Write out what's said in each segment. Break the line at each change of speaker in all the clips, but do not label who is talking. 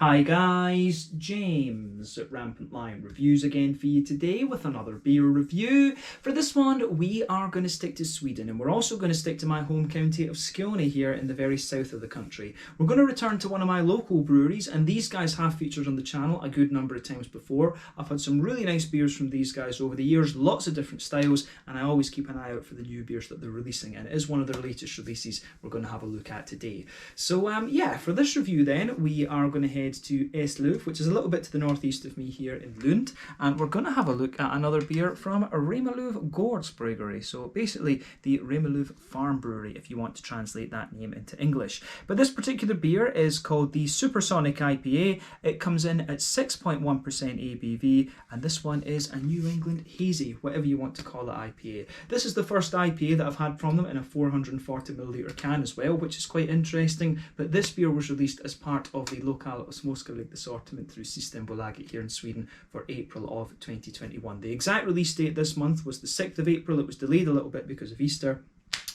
Hi guys, James at Rampant Lion Reviews again for you today with another beer review. For this one we are going to stick to Sweden, and we're also going to stick to my home county of Skåne here in the very south of the country. We're going to return to one of my local breweries, and these guys have featured on the channel a good number of times before. I've had some really nice beers from these guys over the years, lots of different styles, and I always keep an eye out for the new beers that they're releasing, and it is one of their latest releases we're going to have a look at today. So yeah, for this review then we are going to head to Eslöv, which is a little bit to the northeast of me here in Lund, and we're going to have a look at another beer from Remmarlöv Gårdsbryggeri, so basically the Remmarlöv Farm Brewery if you want to translate that name into English. But this particular beer is called the Supersonic Ipa. It comes in at 6.1% ABV, and this one is a New England Hazy, whatever you want to call it, IPA. This is the first IPA that I've had from them in a 440ml can as well, which is quite interesting, but this beer was released as part of the local Småskalig assortment through Systembolaget here in Sweden for April of 2021. The exact release date this month was the 6th of April. It was delayed a little bit because of Easter,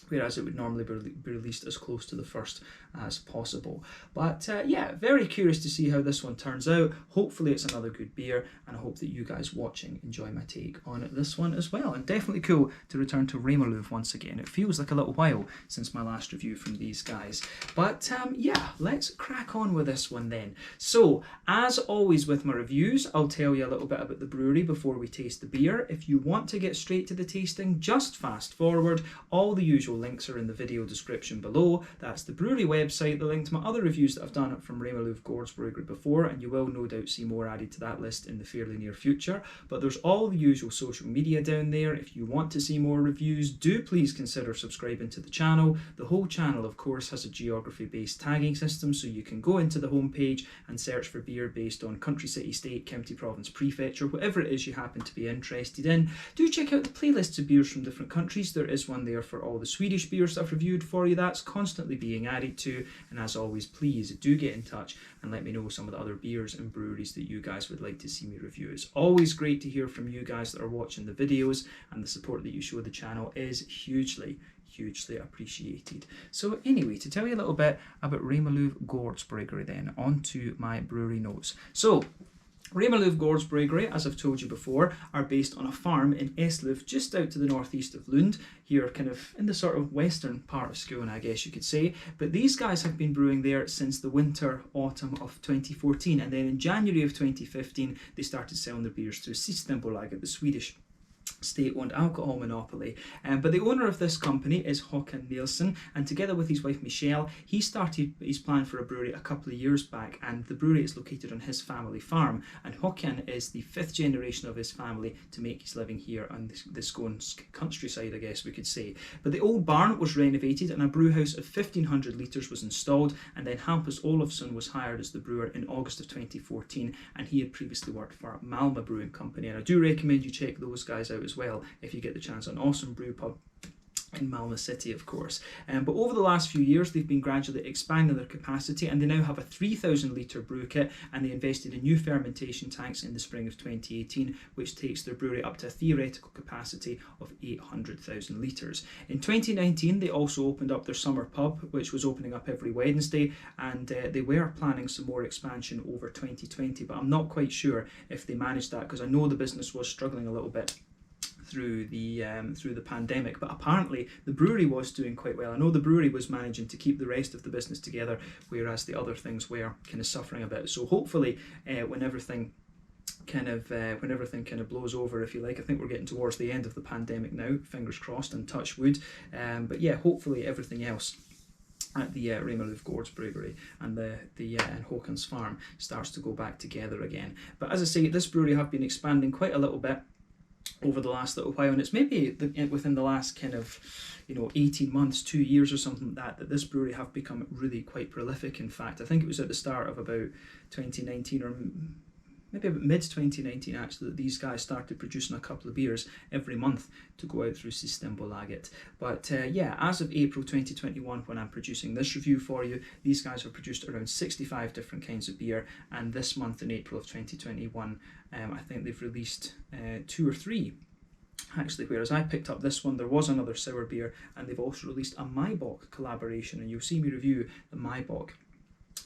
whereas it would normally be released as close to the 1st as possible. But yeah, very curious to see how this one turns out. Hopefully it's another good beer, and I hope that you guys watching enjoy my take on this one as well. And definitely cool to return to Remmarlöv once again. It feels like a little while since my last review from these guys. But yeah, let's crack on with this one then. So, as always with my reviews, I'll tell you a little bit about the brewery before we taste the beer. If you want to get straight to the tasting, just fast forward. All the usual links are in the video description below. That's the brewery website, the link to my other reviews that I've done from Remmarlöv Gårdsbryggeri before, and you will no doubt see more added to that list in the fairly near future. But there's all the usual social media down there. If you want to see more reviews, do please consider subscribing to the channel. The whole channel, of course, has a geography-based tagging system, so you can go into the homepage and search for beer based on country, city, state, county, province, prefecture, whatever it is you happen to be interested in. Do check out the playlists of beers from different countries. There is one there for all the Swedish beers I've reviewed for you. That's constantly being added to, and as always, please do get in touch and let me know some of the other beers and breweries that you guys would like to see me review. It's always great to hear from you guys that are watching the videos, and the support that you show the channel is hugely appreciated. So anyway, to tell you a little bit about Remmarlöv Gårdsbryggeri then, on to my brewery notes. So Remmarlöv Gårdsbryggeri, as I've told you before, are based on a farm in Eslöv, just out to the northeast of Lund, here kind of in the sort of western part of Skåne, I guess you could say. But these guys have been brewing there since the autumn of 2014, and then in January of 2015 they started selling their beers through Systembolaget, the Swedish state-owned alcohol monopoly. But the owner of this company is Håkan Nilsson, and together with his wife Michelle, he started his plan for a brewery a couple of years back, and the brewery is located on his family farm, and Håkan is the 5th generation of his family to make his living here on the Skåne countryside, I guess we could say. But the old barn was renovated and a brew house of 1,500 litres was installed, and then Hampus Olofsson was hired as the brewer in August of 2014, and he had previously worked for Malmö Brewing Company, and I do recommend you check those guys out as well if you get the chance. An awesome brew pub in Malmö City, of course. But over the last few years they've been gradually expanding their capacity, and they now have a 3,000 litre brew kit, and they invested in new fermentation tanks in the spring of 2018, which takes their brewery up to a theoretical capacity of 800,000 litres. In 2019 they also opened up their summer pub, which was opening up every Wednesday, and they were planning some more expansion over 2020, but I'm not quite sure if they managed that, because I know the business was struggling a little bit through the pandemic, but apparently the brewery was doing quite well. I know the brewery was managing to keep the rest of the business together, whereas the other things were kind of suffering a bit. So hopefully when everything kind of blows over, if you like, I think we're getting towards the end of the pandemic now, fingers crossed and touch wood, but yeah, hopefully everything else at the Remmarlöv Gårdsbryggeri and and Håkan's farm starts to go back together again. But as I say, this brewery have been expanding quite a little bit over the last little while, and it's maybe within the last kind of 18 months, 2 years or something like that this brewery have become really quite prolific. In fact, I think it was at the start of about 2019, or maybe about mid-2019 actually, that these guys started producing a couple of beers every month to go out through Systembolaget. But yeah, as of April 2021, when I'm producing this review for you, these guys have produced around 65 different kinds of beer, and this month in April of 2021, I think they've released 2 or 3 actually, whereas I picked up this one. There was another sour beer, and they've also released a Maibock collaboration, and you'll see me review the Maibock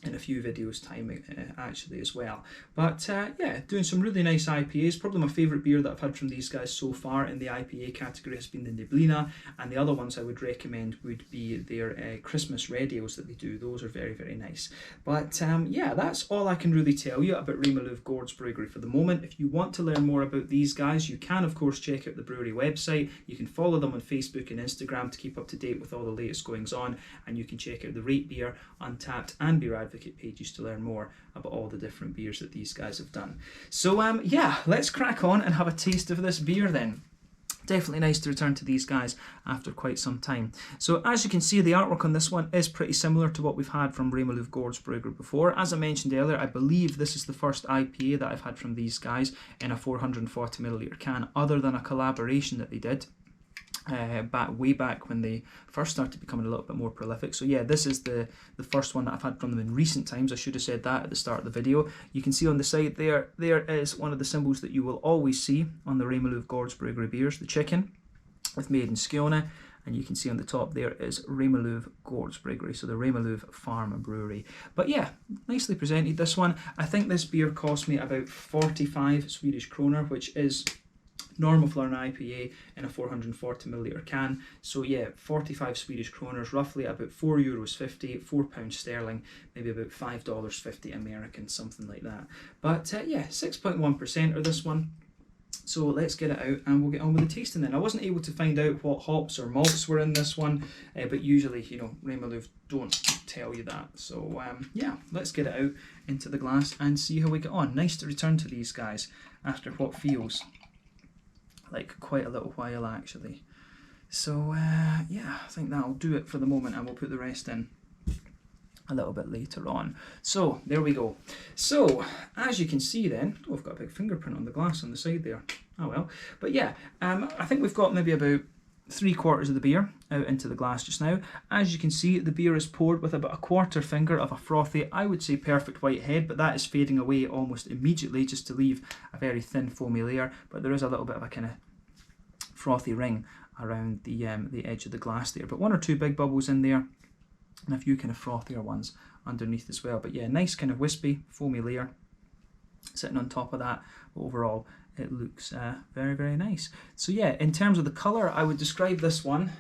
in a few videos time actually as well. But yeah, doing some really nice IPAs. Probably my favourite beer that I've had from these guys so far in the IPA category has been the Neblina, and the other ones I would recommend would be their Christmas red ales that they do. Those are very, very nice. But yeah, that's all I can really tell you about Remmarlöv Gårdsbryggeri for the moment. If you want to learn more about these guys, you can of course check out the brewery website. You can follow them on Facebook and Instagram to keep up to date with all the latest goings on, and you can check out the Rate Beer, Untappd and Beer Advocate pages to learn more about all the different beers that these guys have done. So yeah, let's crack on and have a taste of this beer then. Definitely nice to return to these guys after quite some time. So as you can see, the artwork on this one is pretty similar to what we've had from Remmarlöv Gårdsbryggeri before. As I mentioned earlier, I believe this is the first IPA that I've had from these guys in a 440ml can, other than a collaboration that they did way back when they first started becoming a little bit more prolific. So yeah, this is the first one that I've had from them in recent times. I should have said that at the start of the video. You can see on the side there is one of the symbols that you will always see on the Remmarlöv Gårdsbryggeri beers, the chicken with made in Skåne, and you can see on the top there is Remmarlöv Gårdsbryggeri, so the Remmarlöv Farm Brewery. But yeah, nicely presented this one. I think this beer cost me about 45 Swedish kroner, which is normal for an IPA in a 440ml can. So yeah, 45 Swedish kroners, roughly about €4.50, £4 sterling, maybe about $5.50 American, something like that. But yeah, 6.1% of this one. So let's get it out and we'll get on with the tasting then. I wasn't able to find out what hops or malts were in this one, but usually, you know, Remmarlöv don't tell you that. So yeah, let's get it out into the glass and see how we get on. Nice to return to these guys after what feels like quite a little while actually. So yeah, I think that'll do it for the moment, and we'll put the rest in a little bit later on. So there we go. So as you can see then, oh, I've got a big fingerprint on the glass on the side there. Oh well. But yeah, I think we've got maybe about 3/4 of the beer out into the glass just now. As you can see, the beer is poured with about a 1/4 finger of a frothy, I would say perfect white head, but that is fading away almost immediately just to leave a very thin foamy layer. But there is a little bit of a kind of frothy ring around the edge of the glass there. But 1 or 2 big bubbles in there, and a few kind of frothier ones underneath as well. But yeah, nice kind of wispy, foamy layer sitting on top of that. Overall, it looks very, very nice. So yeah, in terms of the colour, I would describe this one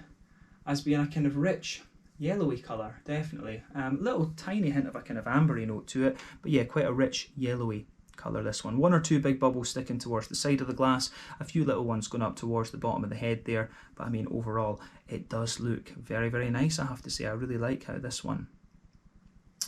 as being a kind of rich, yellowy colour, definitely. Little tiny hint of a kind of ambery note to it, but yeah, quite a rich, yellowy colour, this one. 1 or 2 big bubbles sticking towards the side of the glass, a few little ones going up towards the bottom of the head there, but I mean overall it does look very, very nice, I have to say. I really like how this one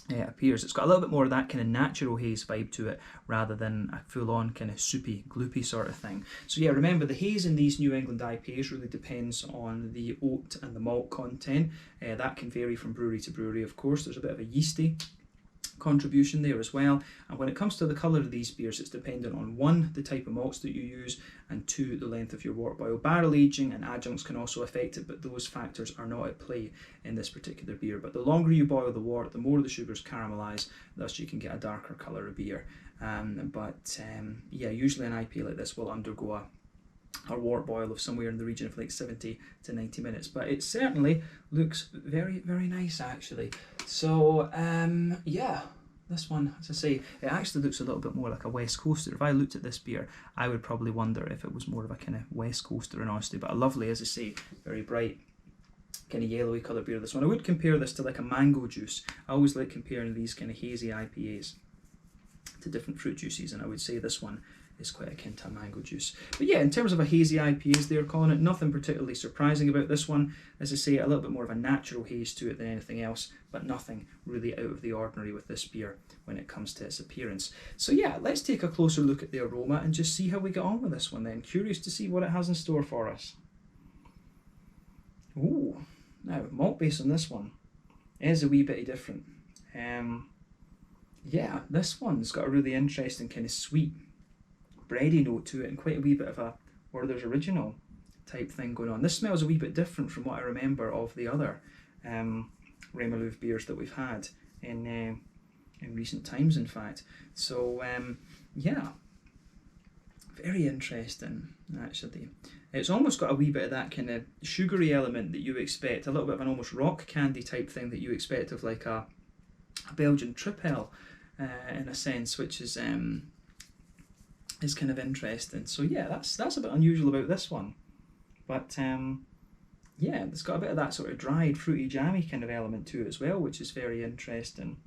appears. It's got a little bit more of that kind of natural haze vibe to it rather than a full-on kind of soupy, gloopy sort of thing. So yeah, remember the haze in these New England IPAs really depends on the oat and the malt content. That can vary from brewery to brewery, of course. There's a bit of a yeasty contribution there as well, and when it comes to the colour of these beers, it's dependent on 1, the type of malts that you use, and 2, the length of your wort boil. Barrel aging and adjuncts can also affect it, but those factors are not at play in this particular beer. But the longer you boil the wort, the more the sugars caramelise, thus you can get a darker colour of beer. Yeah, usually an IPA like this will undergo a wort boil of somewhere in the region of like 70 to 90 minutes, but it certainly looks very, very nice actually. So yeah, this one, as I say, it actually looks a little bit more like a West Coaster. If I looked at this beer, I would probably wonder if it was more of a kind of West Coaster in honesty, but a lovely, as I say, very bright kind of yellowy colour beer, this one. I would compare this to like a mango juice. I always like comparing these kind of hazy IPAs to different fruit juices, and I would say this one is quite akin to a mango juice. But yeah, in terms of a hazy IPA, as they're calling it, nothing particularly surprising about this one. As I say, a little bit more of a natural haze to it than anything else, but nothing really out of the ordinary with this beer when it comes to its appearance. So yeah, let's take a closer look at the aroma and just see how we get on with this one then. Curious to see what it has in store for us. Ooh, now malt base on this one is a wee bit different. Yeah, this one's got a really interesting kind of sweet, bready note to it, and quite a wee bit of a Werther's Original type thing going on. This smells a wee bit different from what I remember of the other Remmarlöv beers that we've had in recent times, in fact. So yeah, very interesting actually. It's almost got a wee bit of that kind of sugary element that you expect, a little bit of an almost rock candy type thing that you expect of like a Belgian tripel in a sense, which is kind of interesting. So yeah, that's a bit unusual about this one, but yeah, it's got a bit of that sort of dried, fruity, jammy kind of element to it as well, which is very interesting.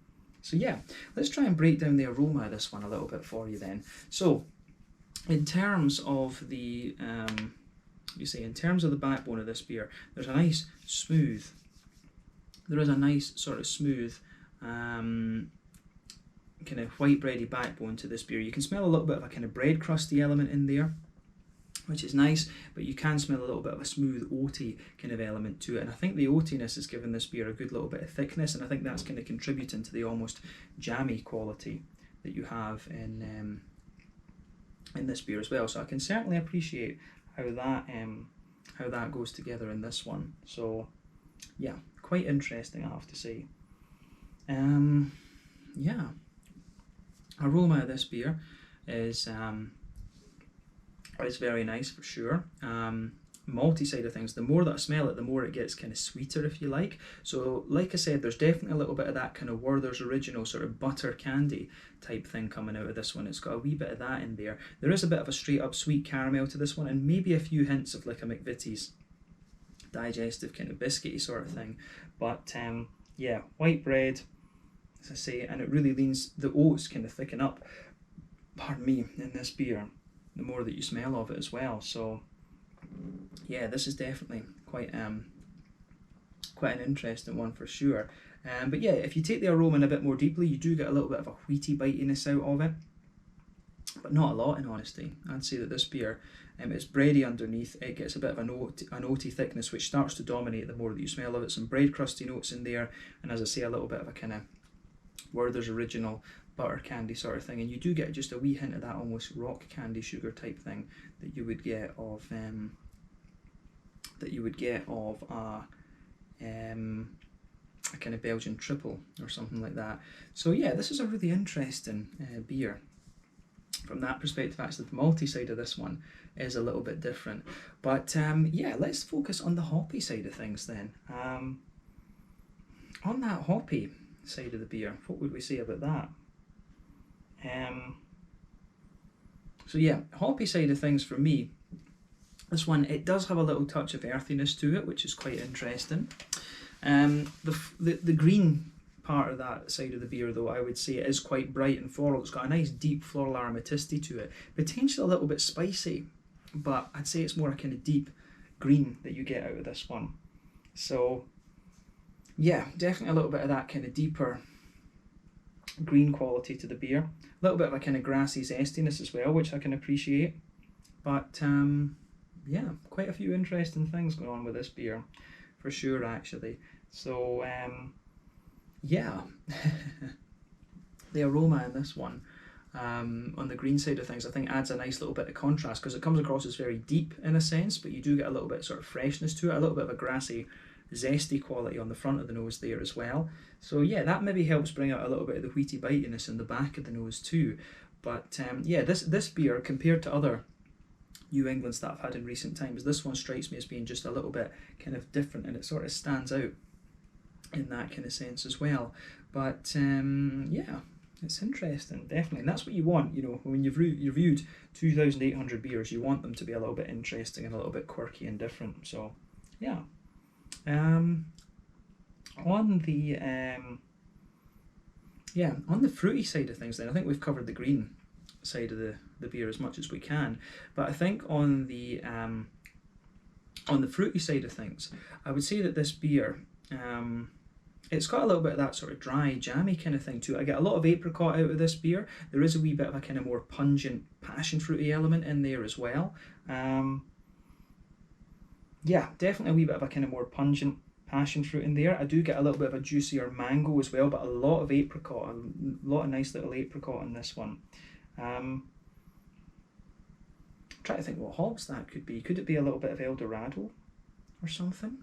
So yeah, let's try and break down the aroma of this one a little bit for you then. So in terms of the in terms of the backbone of this beer, there's a nice smooth. There is a nice sort of smooth kind of white bready backbone to this beer. You can smell a little bit of a kind of bread crusty element in there, which is nice, but you can smell a little bit of a smooth oaty kind of element to it, and I think the oatiness has given this beer a good little bit of thickness, and I think that's kind of contributing to the almost jammy quality that you have in this beer as well. So I can certainly appreciate how that goes together in this one. So yeah, quite interesting, I have to say. Yeah, aroma of this beer is very nice for sure. Malty side of things, the more that I smell it, the more it gets kind of sweeter, if you like. So like I said, there's definitely a little bit of that kind of Werther's Original sort of butter candy type thing coming out of this one. It's got a wee bit of that in there. There is a bit of a straight up sweet caramel to this one, and maybe a few hints of like a McVitie's digestive kind of biscuity sort of thing. But yeah, white bread, as I say, and it really leans, the oats kind of thicken up, pardon me, in this beer the more that you smell of it as well. So yeah, this is definitely quite an interesting one for sure. But yeah, if you take the aroma in a bit more deeply, you do get a little bit of a wheaty bitiness out of it, but not a lot in honesty. I'd say that this beer, it's bready underneath, it gets a bit of an oaty thickness which starts to dominate the more that you smell of it. Some bread crusty notes in there, and as I say, a little bit of a kind of Werther's Original butter candy sort of thing, and you do get just a wee hint of that almost rock candy sugar type thing that you would get of a kind of Belgian triple or something like that. So yeah, this is a really interesting beer from that perspective. Actually, the malty side of this one is a little bit different, but yeah, let's focus on the hoppy side of things then. On that hoppy side of the beer, what would we say about that? So yeah, hoppy side of things for me, this one, it does have a little touch of earthiness to it, which is quite interesting. The green part of that side of the beer, though, I would say it is quite bright and floral. It's got a nice deep floral aromaticity to it, potentially a little bit spicy, but I'd say it's more a kind of deep green that you get out of this one. So yeah, definitely a little bit of that kind of deeper green quality to the beer. A little bit of a kind of grassy zestiness as well, which I can appreciate. But yeah, quite a few interesting things going on with this beer, for sure, actually. So yeah, the aroma in this one, on the green side of things, I think adds a nice little bit of contrast, because it comes across as very deep in a sense, but you do get a little bit sort of freshness to it, a little bit of a grassy, zesty quality on the front of the nose there as well. So yeah, that maybe helps bring out a little bit of the wheaty bitiness in the back of the nose too. But yeah, this beer, compared to other New Englands that I've had in recent times, this one strikes me as being just a little bit kind of different, and it sort of stands out in that kind of sense as well. But yeah, it's interesting, definitely, and that's what you want, you know, when you've reviewed 2,800 beers, you want them to be a little bit interesting and a little bit quirky and different. So yeah. On the fruity side of things then, I think we've covered the green side of the beer as much as we can, but I think on the fruity side of things, I would say that this beer, it's got a little bit of that sort of dry, jammy kind of thing to it. I get a lot of apricot out of this beer. There is a wee bit of a kind of more pungent passion fruity element in there as well. Yeah, definitely a wee bit of a kind of more pungent passion fruit in there. I do get a little bit of a juicier mango as well, but a lot of apricot, a lot of nice little apricot in this one. Try to think what hops that could be. Could it be a little bit of Eldorado or something?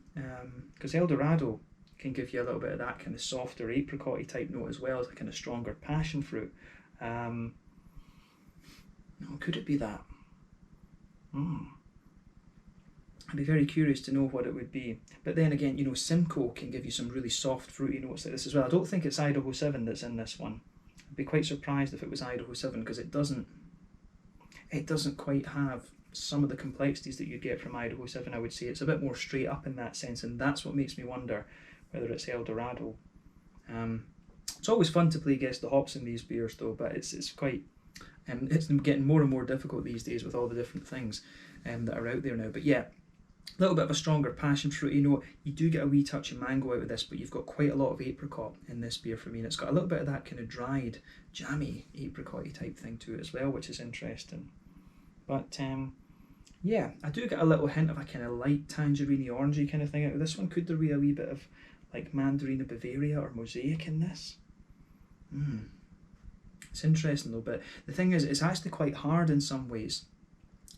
Because Eldorado can give you a little bit of that kind of softer apricot-y type note as well as a kind of stronger passion fruit. No, could it be that? I'd be very curious to know what it would be. But then again, you know, Simcoe can give you some really soft fruity notes like this as well. I don't think it's Idaho 7 that's in this one. I'd be quite surprised if it was Idaho 7, because it doesn't quite have some of the complexities that you get from Idaho 7, I would say. It's a bit more straight up in that sense, and that's what makes me wonder whether it's El Dorado. It's always fun to play guess the hops in these beers though, but it's quite, it's getting more and more difficult these days with all the different things that are out there now. But yeah, a little bit of a stronger passion fruity note. You do get a wee touch of mango out of this, but you've got quite a lot of apricot in this beer for me, and it's got a little bit of that kind of dried, jammy, apricot-y type thing to it as well, which is interesting. But yeah, I do get a little hint of a kind of light tangerine orangey kind of thing out of this one. Could there be a wee bit of like Mandarina Bavaria or Mosaic in this? It's interesting though, but the thing is, it's actually quite hard in some ways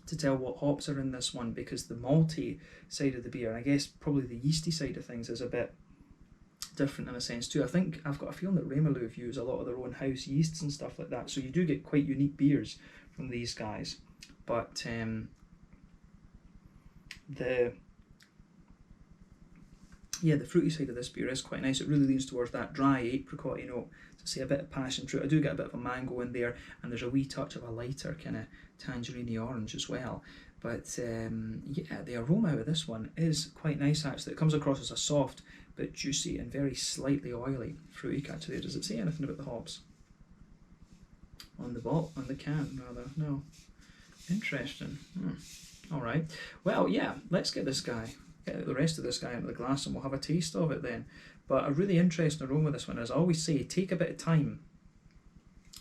to tell what hops are in this one, because the malty side of the beer, and I guess probably the yeasty side of things, is a bit different in a sense too. I think I've got a feeling that Remmarlöv use a lot of their own house yeasts and stuff like that, so you do get quite unique beers from these guys. But the fruity side of this beer is quite nice. It really leans towards that dry apricot, you know, to say a bit of passion fruit. I do get a bit of a mango in there, and there's a wee touch of a lighter kind of tangerine orange as well. But yeah, the aroma out of this one is quite nice actually. It comes across as a soft but juicy and very slightly oily fruity catch there. Does it say anything about the hops on the bottle, on the can rather? No. Interesting. All right. Well, yeah, let's get the rest of this guy into the glass and we'll have a taste of it then. But a really interesting aroma this one. As I always say, take a bit of time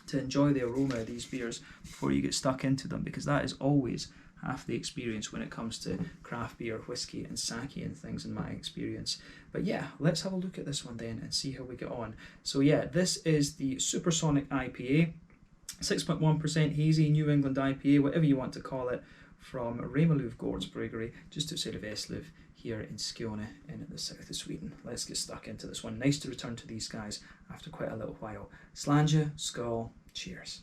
to enjoy the aroma of these beers before you get stuck into them, because that is always half the experience when it comes to craft beer, whiskey and sake and things, in my experience. But yeah, let's have a look at this one then and see how we get on. So yeah, this is the Supersonic IPA, 6.1% hazy New England IPA, whatever you want to call it, from Remmarlöv Gårdsbryggeri, just outside of Eslöv here in Skåne in the south of Sweden. Let's get stuck into this one. Nice to return to these guys after quite a little while. Slanja, skål, cheers.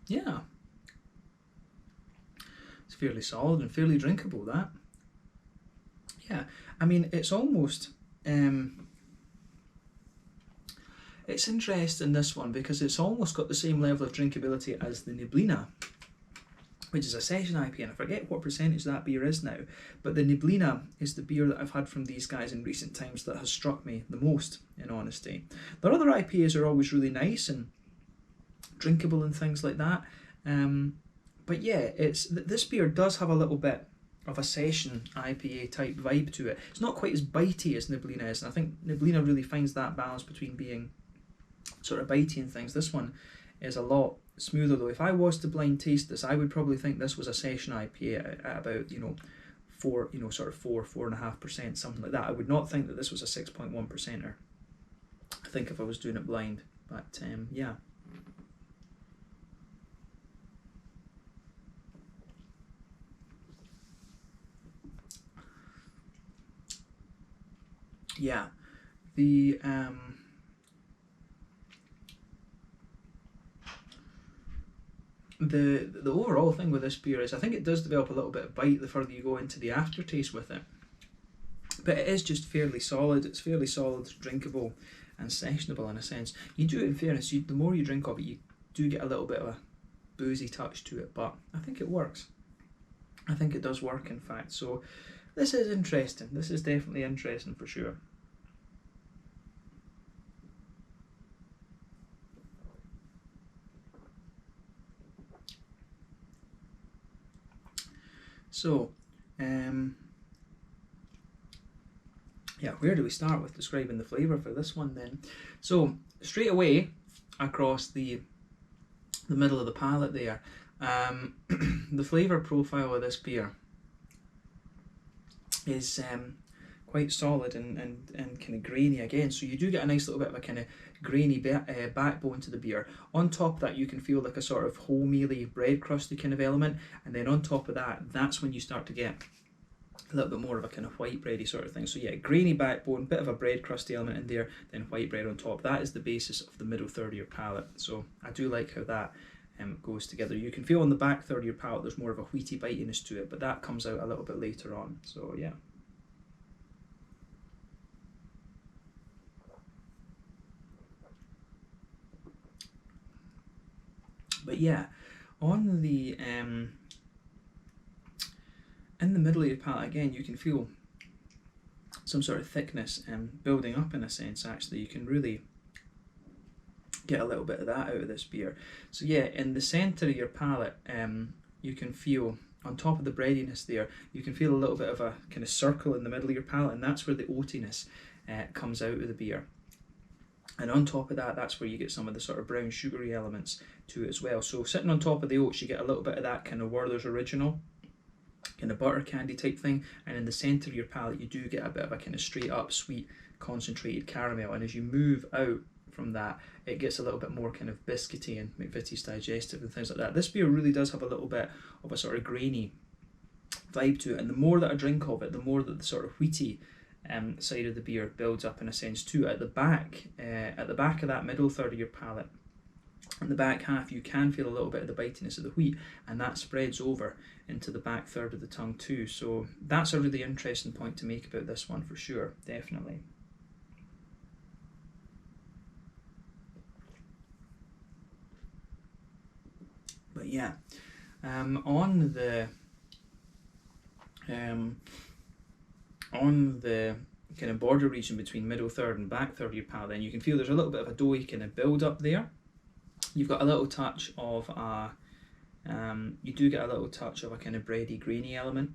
Yeah, it's fairly solid and fairly drinkable, that. Yeah, I mean, it's almost, it's interesting, this one, because it's almost got the same level of drinkability as the Neblina, which is a session IPA, and I forget what percentage that beer is now, but the Neblina is the beer that I've had from these guys in recent times that has struck me the most, in honesty. Their other IPAs are always really nice and drinkable and things like that, but yeah, this beer does have a little bit of a session IPA type vibe to it. It's not quite as bitey as Neblina is, and I think Neblina really finds that balance between being sort of bitey and things. This one is a lot smoother though. If I was to blind taste this, I would probably think this was a session IPA at about, you know, 4.5%, something like that. I would not think that this was a 6.1%er. I think if I was doing it blind, but yeah. Yeah, the overall thing with this beer is I think it does develop a little bit of bite the further you go into the aftertaste with it, but it is just fairly solid. It's fairly solid, drinkable and sessionable in a sense. You do, in fairness, the more you drink of it, you do get a little bit of a boozy touch to it, but I think it works. I think it does work, in fact. So this is interesting. This is definitely interesting for sure. So, yeah, where do we start with describing the flavour for this one then? So, straight away across the middle of the palate there, the flavour profile of this beer is quite solid and kind of grainy again. So you do get a nice little bit of a kind of grainy backbone to the beer. On top of that, you can feel like a sort of wholemealy bread crusty kind of element, and then on top of that, that's when you start to get a little bit more of a kind of white bready sort of thing. So yeah, grainy backbone, bit of a bread crusty element in there, then white bread on top. That is the basis of the middle third of your palate. So I do like how that goes together. You can feel on the back third of your palate there's more of a wheaty bitiness to it, but that comes out a little bit later on. So yeah. But yeah, on the in the middle of your palate again, you can feel some sort of thickness building up in a sense. Actually, you can really get a little bit of that out of this beer. So yeah, in the centre of your palate, you can feel on top of the breadiness there, you can feel a little bit of a kind of circle in the middle of your palate, and that's where the oatiness comes out of the beer. And on top of that, that's where you get some of the sort of brown sugary elements to it as well. So sitting on top of the oats, you get a little bit of that kind of Werther's Original, kind of butter candy type thing. And in the centre of your palate, you do get a bit of a kind of straight up sweet concentrated caramel. And as you move out from that, it gets a little bit more kind of biscuity and McVitie's Digestive and things like that. This beer really does have a little bit of a sort of grainy vibe to it. And the more that I drink of it, the more that the sort of wheaty side of the beer builds up in a sense too. At the back of that middle third of your palate, in the back half, you can feel a little bit of the bitiness of the wheat, and that spreads over into the back third of the tongue too. So that's a really interesting point to make about this one for sure, definitely. But yeah, on the kind of border region between middle third and back third of your palate, then you can feel there's a little bit of a doughy kind of build up there. You've got a little touch of a, you do get a little touch of a kind of bready, grainy element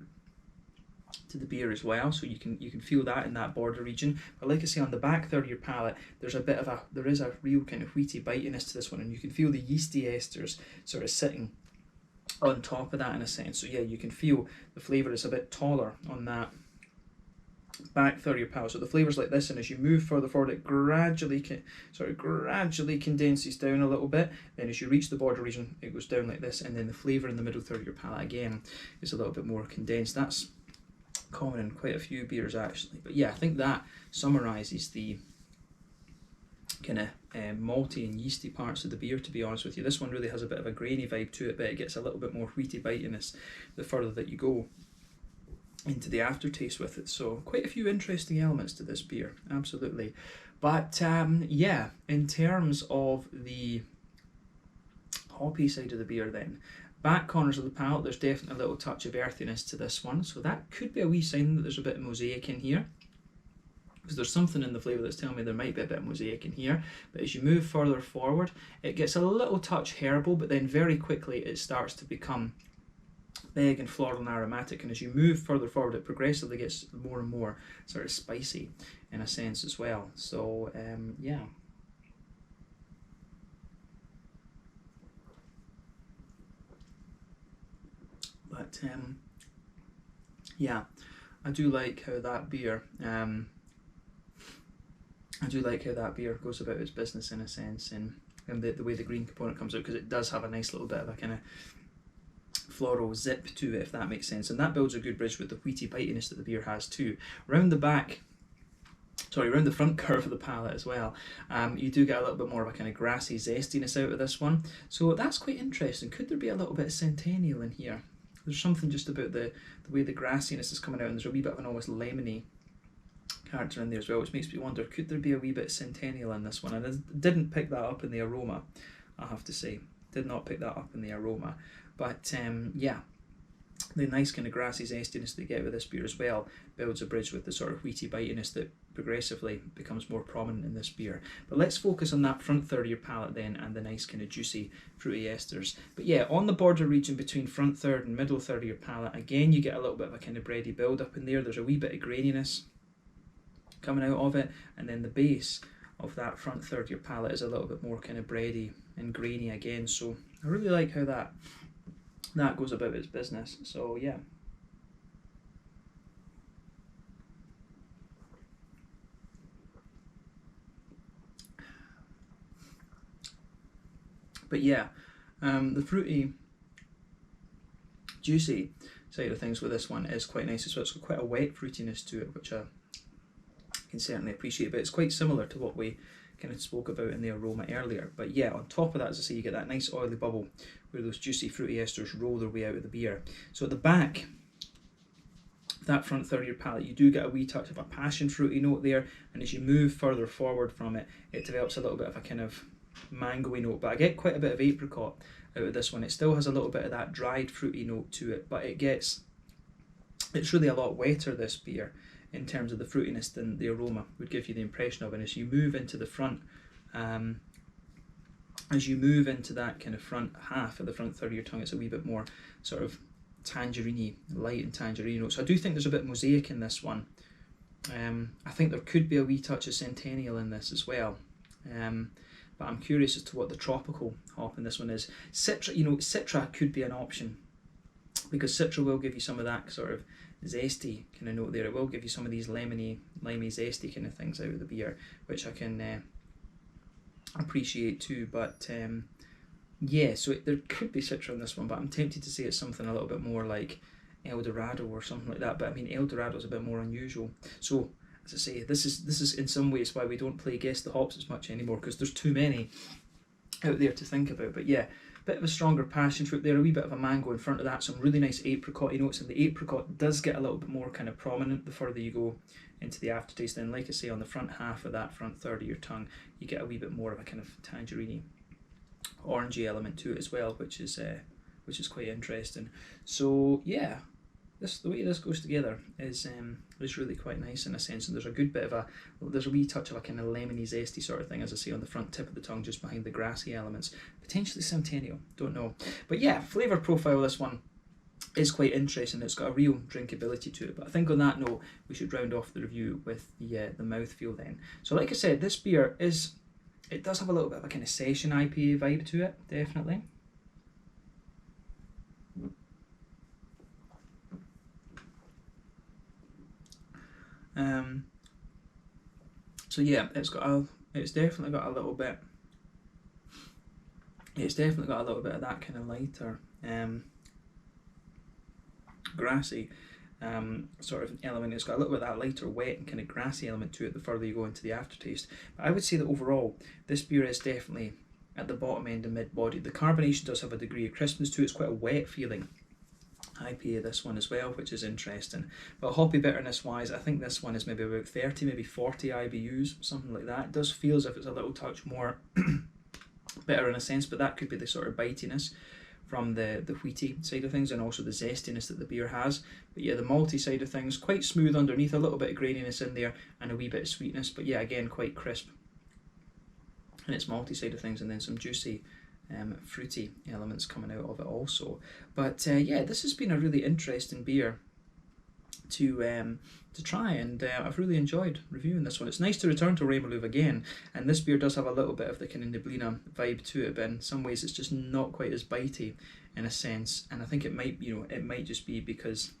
to the beer as well. So you can feel that in that border region. But like I say, on the back third of your palate, there is a real kind of wheaty bitiness to this one, and you can feel the yeasty esters sort of sitting on top of that in a sense. So yeah, you can feel the flavour is a bit taller on that back third of your palate. So the flavour's like this, and as you move further forward, it gradually condenses down a little bit. Then as you reach the border region, it goes down like this, and then the flavour in the middle third of your palate again is a little bit more condensed. That's common in quite a few beers actually. But yeah, I think that summarises the kind of malty and yeasty parts of the beer, to be honest with you. This one really has a bit of a grainy vibe to it, but it gets a little bit more wheaty bitiness the further that you go into the aftertaste with it. So quite a few interesting elements to this beer, absolutely. But yeah, in terms of the hoppy side of the beer then, back corners of the palate, there's definitely a little touch of earthiness to this one, so that could be a wee sign that there's a bit of mosaic in here, because there's something in the flavour that's telling me there might be a bit of mosaic in here. But as you move further forward, it gets a little touch herbal, but then very quickly it starts to become big and floral and aromatic, and as you move further forward, it progressively gets more and more sort of spicy in a sense as well. So yeah. But yeah, I do like how that beer goes about its business in a sense, and the way the green component comes out, because it does have a nice little bit of a kind of floral zip to it, if that makes sense, and that builds a good bridge with the wheaty bitiness that the beer has too. Around the front curve of the palate as well, you do get a little bit more of a kind of grassy zestiness out of this one, so that's quite interesting. Could there be a little bit of Centennial in here? There's something just about the way the grassiness is coming out, and there's a wee bit of an almost lemony character in there as well, which makes me wonder, could there be a wee bit of Centennial in this one? And I didn't pick that up in the aroma, I have to say. Did not pick that up in the aroma. But yeah, the nice kind of grassy zestiness that you get with this beer as well builds a bridge with the sort of wheaty bitiness that progressively becomes more prominent in this beer. But let's focus on that front third of your palate then, and the nice kind of juicy fruity esters. But yeah, on the border region between front third and middle third of your palate, again you get a little bit of a kind of bready build up in there. There's a wee bit of graininess coming out of it, and then the base of that front third of your palate is a little bit more kind of bready and grainy again. So I really like how that goes about its business. So yeah. But yeah, the fruity, juicy side of things with this one is quite nice as well. It's got quite a wet fruitiness to it, which I can certainly appreciate, but it's quite similar to what we kind of spoke about in the aroma earlier. But yeah, on top of that, as I say, you get that nice oily bubble where those juicy fruity esters roll their way out of the beer. So at the back, that front third of your palate, you do get a wee touch of a passion fruity note there, and as you move further forward from it, it develops a little bit of a kind of mangoey note, but I get quite a bit of apricot out of this one. It still has a little bit of that dried fruity note to it, but it's really a lot wetter, this beer, in terms of the fruitiness than the aroma would give you the impression of. And as you move into the front, as you move into that kind of front half of the front third of your tongue, it's a wee bit more sort of tangerine, light and tangerine notes. So I do think there's a bit of mosaic in this one. I think there could be a wee touch of Centennial in this as well. But I'm curious as to what the tropical hop in this one is. Citra, Citra could be an option, because Citra will give you some of that sort of zesty kind of note there. It will give you some of these lemony, limey, zesty kind of things out of the beer, which I can appreciate too. But yeah, so there could be Citra in this one, but I'm tempted to say it's something a little bit more like El Dorado or something like that. But I mean, El Dorado is a bit more unusual. So as I say, this is in some ways why we don't play Guess the Hops as much anymore, because there's too many out there to think about. But yeah, bit of a stronger passion fruit there, a wee bit of a mango in front of that, some really nice apricot notes, and the apricot does get a little bit more kind of prominent the further you go into the aftertaste. Then, like I say, on the front half of that front third of your tongue, you get a wee bit more of a kind of tangerine, orangey element to it as well, which is quite interesting. So yeah, the way this goes together is really quite nice in a sense, and there's a good bit of there's a wee touch of a kind of lemony, zesty sort of thing, as I say, on the front tip of the tongue, just behind the grassy elements. Potentially Centennial, don't know. But yeah, flavour profile, this one is quite interesting. It's got a real drinkability to it. But I think on that note, we should round off the review with the mouthfeel then. So like I said, this beer it does have a little bit of a kind of session IPA vibe to it, definitely. So yeah, it's definitely got a little bit. It's definitely got a little bit of that kind of lighter, grassy sort of element. It's got a little bit of that lighter, wet and kind of grassy element to it the further you go into the aftertaste. But I would say that overall, this beer is definitely at the bottom end and mid-bodied. The carbonation does have a degree of crispness to it. It's quite a wet feeling IPA, this one as well, which is interesting. But hoppy bitterness wise, I think this one is maybe about 30, maybe 40 IBUs, something like that. It does feel as if it's a little touch more bitter in a sense, but that could be the sort of bitiness from the wheaty side of things, and also the zestiness that the beer has. But yeah, the malty side of things, quite smooth underneath, a little bit of graininess in there, and a wee bit of sweetness, but yeah, again, quite crisp in its malty side of things, and then some juicy fruity elements coming out of it also. But yeah, this has been a really interesting beer to try, and I've really enjoyed reviewing this one. It's nice to return to Remmarlöv again, and this beer does have a little bit of the kind of Neblina vibe to it, but in some ways it's just not quite as bitey in a sense, and I think it might just be because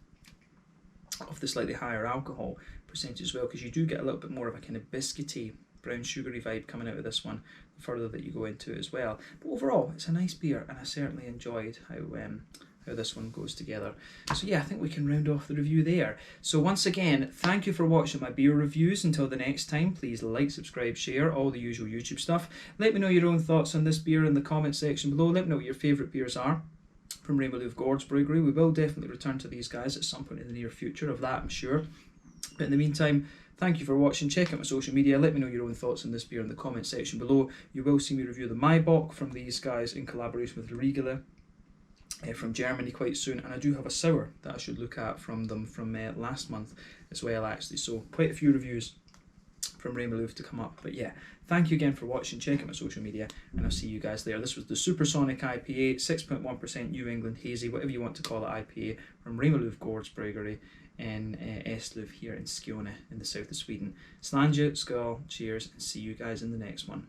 of the slightly higher alcohol percentage as well, because you do get a little bit more of a kind of biscuity, brown sugary vibe coming out of this one the further that you go into it as well. But overall, it's a nice beer, and I certainly enjoyed how this one goes together. So yeah, I think we can round off the review there. So once again, thank you for watching my beer reviews. Until the next time, please like, subscribe, share, all the usual YouTube stuff. Let me know your own thoughts on this beer in the comment section below. Let me know what your favourite beers are from Remmarlöv Gårdsbryggeri. We will definitely return to these guys at some point in the near future, of that I'm sure. But in the meantime, thank you for watching. Check out my social media. Let me know your own thoughts on this beer in the comment section below. You will see me review the Maibock from these guys in collaboration with Regula from Germany quite soon, and I do have a sour that I should look at from them from last month as well, actually. So quite a few reviews from Remmarlöv to come up. But yeah, thank you again for watching. Check out my social media, and I'll see you guys there. This was the Supersonic Ipa, 6.1% New England Hazy, whatever you want to call it, IPA from Remmarlöv Gårdsbryggeri in Eslöv here in Skåne in the south of Sweden. Slange, skull, cheers, and see you guys in the next one.